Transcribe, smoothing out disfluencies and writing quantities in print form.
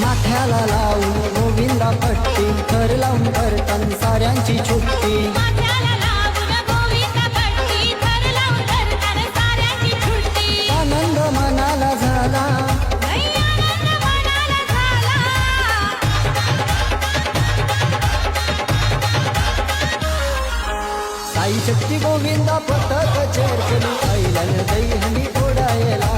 माथ्याला लावून गोविंदा पट्टी थर लावून करतान साऱ्यांची छुट्टी माथ्याला लावून गोविंदा पट्टी थर लावून करतान साऱ्यांची छुट्टी आनंद मनाला झाला आनंद मनाला झाला साई शक्ती गोविंदा पथक चेरकली ऐलन दहीहंडी फोडायला